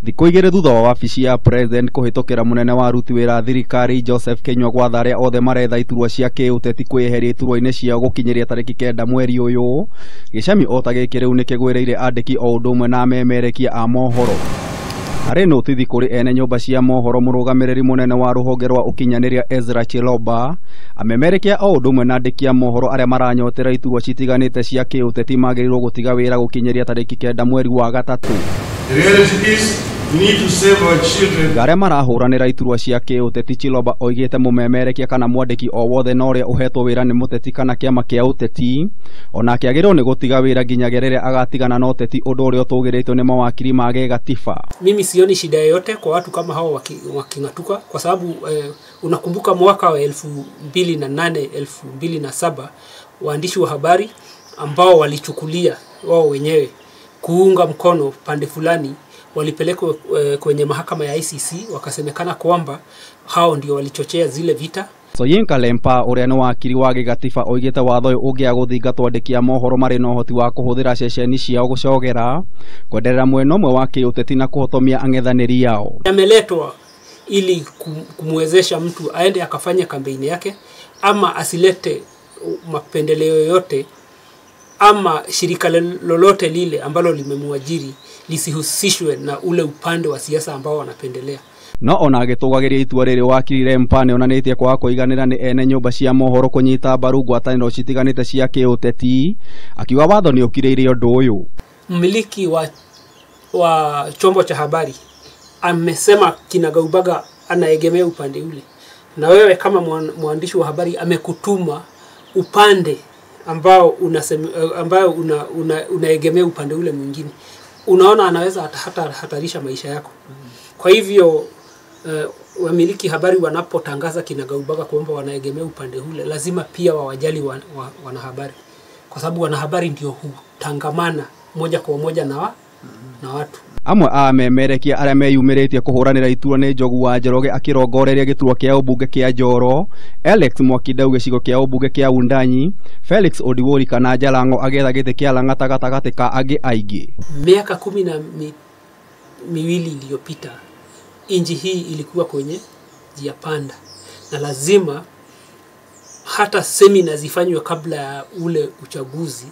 Thikũ igĩrĩ thutha wa wabici ya president kũhĩtũkĩra mũnene wa aruti wĩra thirikari Joseph Kinyua gwatha arĩa othe maretha iturwa cia kĩũteti kwĩyeheria iturwa-inĩ ciao gũkinyĩria tarĩki 9 mweri ũyũ, gĩcami o ta gĩkĩ rĩu nĩkĩgwĩrĩire andĩki o ũndũ ũmwe na amemerekia a mohoro. Harĩ notithi kũrĩ ene nyũmba cia mohoro, mũrũgamĩrĩri mũnene wa rũhonge rwa ũkinyanĩria Ezra Chiloba amemerekia o ũndũ ũmwe na andĩki a mohoro arĩa maranyotera iturwa citiganĩte cia kĩũteti magĩrĩirwo gũtiga wĩra gũkinyĩria tarĩki 9 mweri wa gatatũ. We need to save our children. Arĩa marahũranĩra iturwa cia kĩũteti, Chiloba oigĩte mũmemerekia kana mwandĩki o wothe na ũrĩa ũhetwo wĩra nĩ mũteti kana kĩama kĩa ũteti onake agĩrĩirwo nĩ gũtiga wĩra nginyagia rĩrĩa agatigana na ũteti, ũndũ ũrĩa ũtũgĩrĩtwo nĩ mawakiri ma gĩgatiba. Mimi sioni shida yoyote kwa watu kama hao waking'atuka kwa sababu unakumbuka mwaka wa 2008 2007 waandishi wa habari ambao walichukulia wao wenyewe kuunga mkono pande fulani walipelekwa kwenye mahakama ya ICC, wakasemekana kwamba hao ndio walichochea zile vita. Soyinka Lempa ũrĩa nĩ wakiri wa gĩgatiba oigĩte watho ũyũ ũngĩaga gũthingatwo andĩki a mohoro marĩ na ũhoti wa kũhũthĩra ceceni ciao gũcogera kwenderera mwena ũmwe wa kĩũteti na kũhotomia ang'ethanĩri yao. Yameletwa ili kumwezesha mtu aende akafanya kampeni yake ama asilete mapendeleo yoyote ama shirika lolote lile ambalo limemwajiri lisihusishwe na ule upande wa siasa ambao wanapendelea. No ona agĩtũgagĩria itua rĩrĩ, wakiri Lempa nĩonanĩtie kwaga kũiganĩra nĩ ene nyũmba cia mohoro kũnyita mbaru ngwatanĩro citiganĩte cia kĩũteti, akiuga watho nĩ ũkirĩire ũndũ ũyũ. Mmiliki wa chombo cha habari amesema kinagaubaga anaegemea upande ule, na wewe kama mwandishi wa habari amekutuma upande ambao unaegemea upande ule mwingine, unaona anaweza hatarisha maisha yako. Kwa hivyo wamiliki habari wanapotangaza kinagaubaga kwamba wanaegemea upande ule, lazima pia wawajali wanahabari, kwa sababu wanahabari ndio hutangamana moja kwa moja na watu. Amwe a amemerekia arĩa meyumĩrĩtie kũhũranĩra iturwa nĩ Njogu wa Njoroge akĩrongoreria gĩturwa kĩa ũmbunge kĩa Njoro, Alex Mwakideu gĩcigo kĩa ũmbunge kĩa Wundanyi, Felix Odiwuori kana Jalang'o agĩetha gĩtĩ kĩa Lang'ata gatagatĩ ka angĩ aingĩ. Miaka 12 iliyopita nchi hii ilikuwa kwenye njia panda, na lazima hata semina zifanywe kabla ya ule uchaguzi,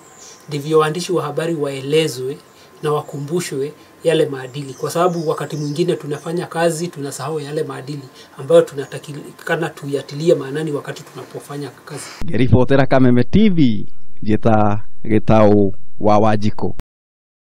ndivyo waandishi wa habari waelezwe na wakumbushwe yale maadili, kwa sababu wakati mwingine tunafanya kazi tunasahau yale maadili ambayo tunatakikana tuyatilie maanani wakati tunapofanya kazi. Ngĩribotera Kameme TV, Gĩtaũ wa Wanjikũ.